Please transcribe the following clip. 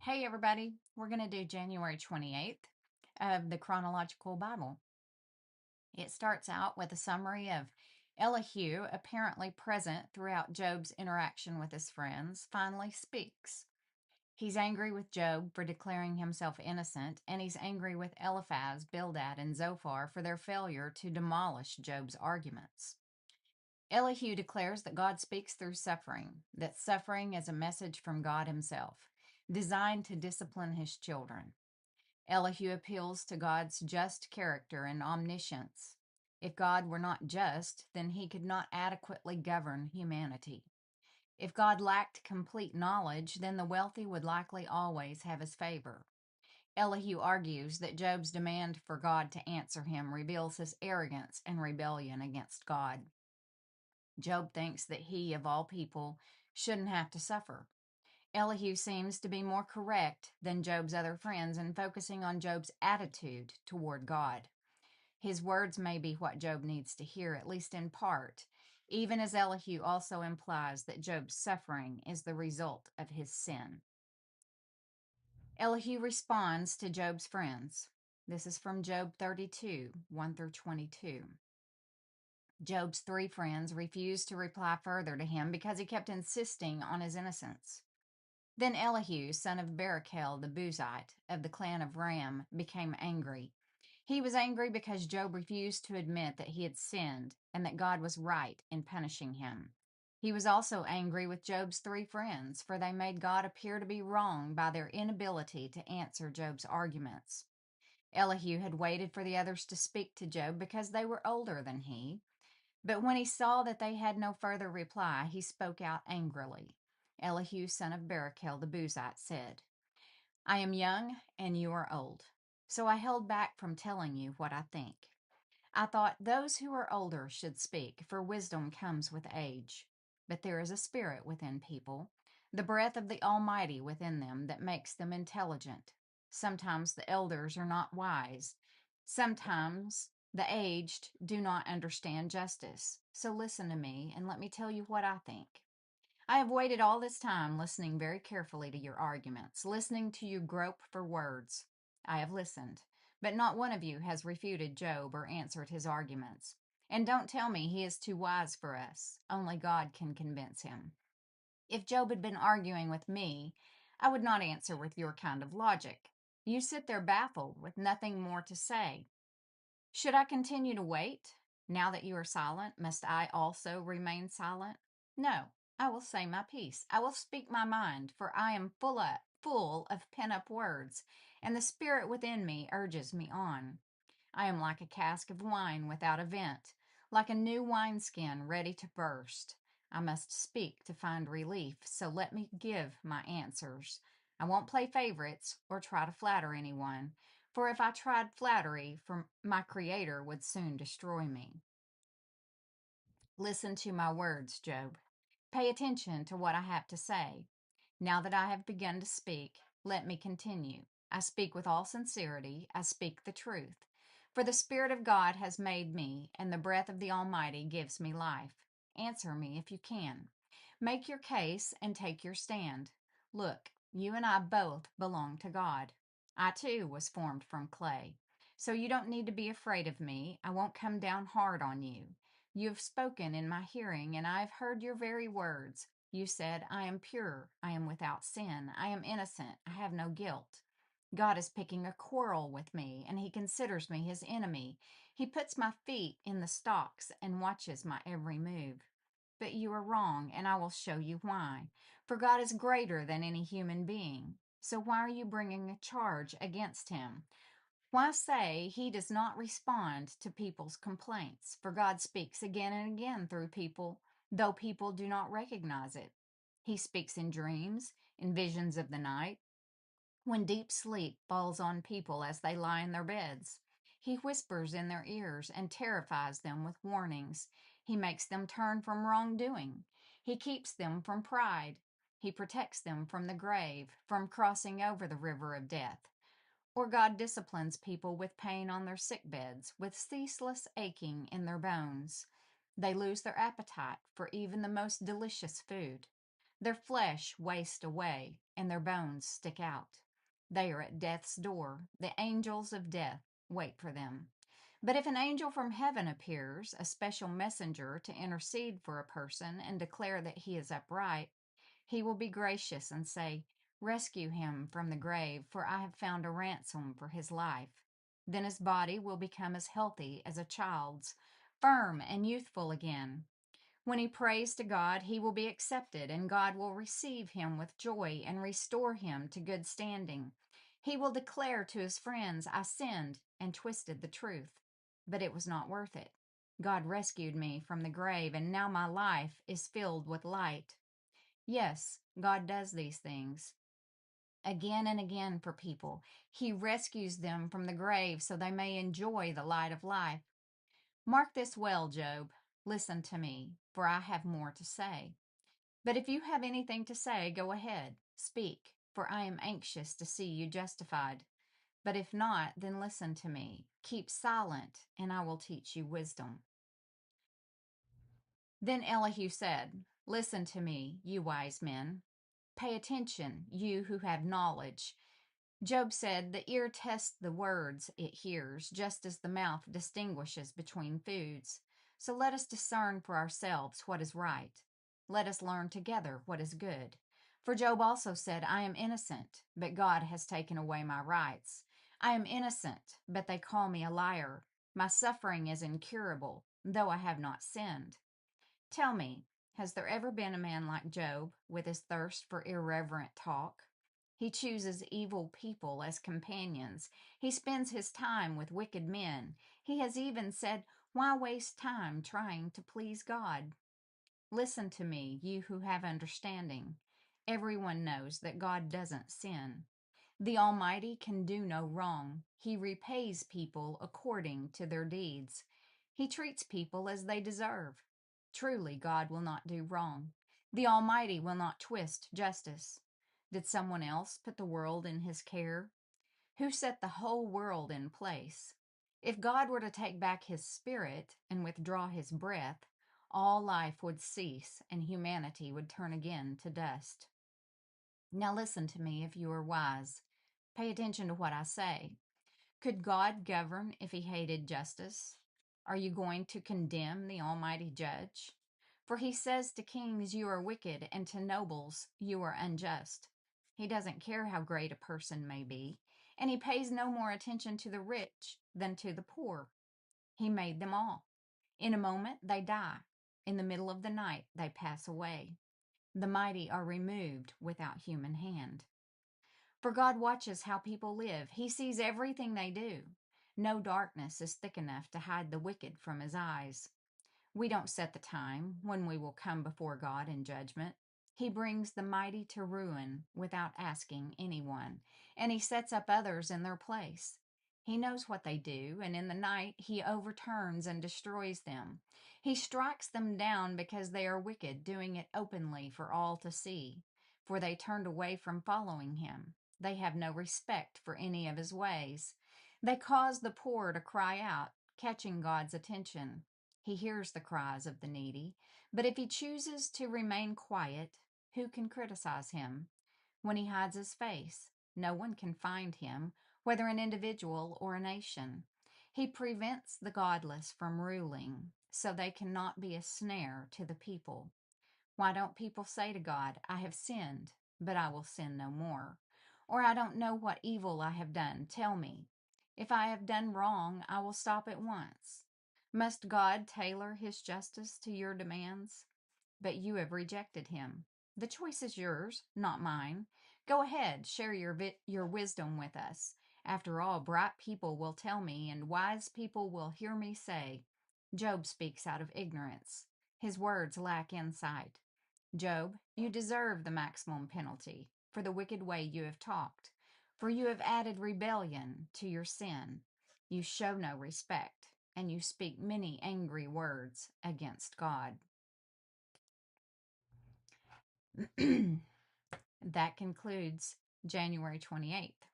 Hey, everybody. We're going to do January 28th of the Chronological Bible. It starts out with a summary of Elihu, apparently present throughout Job's interaction with his friends, finally speaks. He's angry with Job for declaring himself innocent, and he's angry with Eliphaz, Bildad, and Zophar for their failure to demolish Job's arguments. Elihu declares that God speaks through suffering, that suffering is a message from God himself, designed to discipline his children. Elihu appeals to God's just character and omniscience. If God were not just, then he could not adequately govern humanity. If God lacked complete knowledge, then the wealthy would likely always have his favor. Elihu argues that Job's demand for God to answer him reveals his arrogance and rebellion against God. Job thinks that he, of all people, shouldn't have to suffer. Elihu seems to be more correct than Job's other friends in focusing on Job's attitude toward God. His words may be what Job needs to hear, at least in part, even as Elihu also implies that Job's suffering is the result of his sin. Elihu responds to Job's friends. This is from Job 32, 1 through 22. Job's three friends refused to reply further to him because he kept insisting on his innocence. Then Elihu, son of Barachel the Buzite of the clan of Ram, became angry. He was angry because Job refused to admit that he had sinned and that God was right in punishing him. He was also angry with Job's three friends, for they made God appear to be wrong by their inability to answer Job's arguments. Elihu had waited for the others to speak to Job because they were older than he. But when he saw that they had no further reply, he spoke out angrily. Elihu, son of Barachel the Buzite, said, I am young and you are old, so I held back from telling you what I think. I thought those who are older should speak, for wisdom comes with age. But there is a spirit within people, the breath of the Almighty within them that makes them intelligent. Sometimes the elders are not wise. Sometimes the aged do not understand justice. So listen to me and let me tell you what I think. I have waited all this time listening very carefully to your arguments, listening to you grope for words. I have listened, but not one of you has refuted Job or answered his arguments. And don't tell me he is too wise for us. Only God can convince him. If Job had been arguing with me, I would not answer with your kind of logic. You sit there baffled with nothing more to say. Should I continue to wait? Now that you are silent, must I also remain silent? No, I will say my piece. I will speak my mind, for I am full of pent-up words, and the spirit within me urges me on. I am like a cask of wine without a vent, like a new wineskin ready to burst. I must speak to find relief, so let me give my answers. I won't play favorites or try to flatter anyone, for if I tried flattery, my Creator would soon destroy me. Listen to my words, Job. Pay attention to what I have to say. Now that I have begun to speak, let me continue. I speak with all sincerity. I speak the truth. For the Spirit of God has made me, and the breath of the Almighty gives me life. Answer me if you can. Make your case and take your stand. Look, you and I both belong to God. I too was formed from clay. So you don't need to be afraid of me. I won't come down hard on you. You have spoken in my hearing, and I have heard your very words. You said, I am pure, I am without sin, I am innocent, I have no guilt. God is picking a quarrel with me, and he considers me his enemy. He puts my feet in the stocks and watches my every move. But you are wrong, and I will show you why. For God is greater than any human being. So why are you bringing a charge against him? Why say he does not respond to people's complaints? For God speaks again and again through people, though people do not recognize it. He speaks in dreams, in visions of the night, when deep sleep falls on people as they lie in their beds. He whispers in their ears and terrifies them with warnings. He makes them turn from wrongdoing. He keeps them from pride. He protects them from the grave, from crossing over the river of death. Or God disciplines people with pain on their sick beds, with ceaseless aching in their bones. They lose their appetite for even the most delicious food. Their flesh wastes away, and their bones stick out. They are at death's door. The angels of death wait for them. But if an angel from heaven appears, a special messenger to intercede for a person and declare that he is upright, he will be gracious and say, "Rescue him from the grave, for I have found a ransom for his life." Then his body will become as healthy as a child's, firm and youthful again. When he prays to God, he will be accepted, and God will receive him with joy and restore him to good standing. He will declare to his friends, "I sinned and twisted the truth, but it was not worth it. God rescued me from the grave, and now my life is filled with light." Yes, God does these things again and again for people. He rescues them from the grave so they may enjoy the light of life. Mark this well, Job. Listen to me, for I have more to say. But if you have anything to say, go ahead, speak, for I am anxious to see you justified. But if not, then listen to me. Keep silent, and I will teach you wisdom. Then Elihu said, "Listen to me, you wise men. Pay attention, you who have knowledge." Job said, "The ear tests the words it hears, just as the mouth distinguishes between foods. So let us discern for ourselves what is right. Let us learn together what is good." For Job also said, "I am innocent, but God has taken away my rights. I am innocent, but they call me a liar. My suffering is incurable, though I have not sinned." Tell me, has there ever been a man like Job with his thirst for irreverent talk? He chooses evil people as companions. He spends his time with wicked men. He has even said, "Why waste time trying to please God?" Listen to me, you who have understanding. Everyone knows that God doesn't sin. The Almighty can do no wrong. He repays people according to their deeds. He treats people as they deserve. Truly, God will not do wrong. The Almighty will not twist justice. Did someone else put the world in his care? Who set the whole world in place? If God were to take back his spirit and withdraw his breath, all life would cease and humanity would turn again to dust. Now listen to me if you are wise. Pay attention to what I say. Could God govern if he hated justice? Are you going to condemn the Almighty Judge? For he says to kings, "You are wicked," and to nobles, "You are unjust." He doesn't care how great a person may be, and he pays no more attention to the rich than to the poor. He made them all. In a moment they die. In the middle of the night they pass away. The mighty are removed without human hand. For God watches how people live. He sees everything they do. No darkness is thick enough to hide the wicked from his eyes. We don't set the time when we will come before God in judgment. He brings the mighty to ruin without asking anyone, and he sets up others in their place. He knows what they do, and in the night he overturns and destroys them. He strikes them down because they are wicked, doing it openly for all to see. For they turned away from following him. They have no respect for any of his ways. They cause the poor to cry out, catching God's attention. He hears the cries of the needy, but if he chooses to remain quiet, who can criticize him? When he hides his face, no one can find him, whether an individual or a nation. He prevents the godless from ruling, so they cannot be a snare to the people. Why don't people say to God, "I have sinned, but I will sin no more"? Or, "I don't know what evil I have done. Tell me. If I have done wrong, I will stop at once." Must God tailor his justice to your demands? But you have rejected him. The choice is yours, not mine. Go ahead, share your wisdom with us. After all, bright people will tell me, and wise people will hear me say, "Job speaks out of ignorance. His words lack insight." Job, you deserve the maximum penalty for the wicked way you have talked, for you have added rebellion to your sin. You show no respect, and you speak many angry words against God. That concludes January 28th.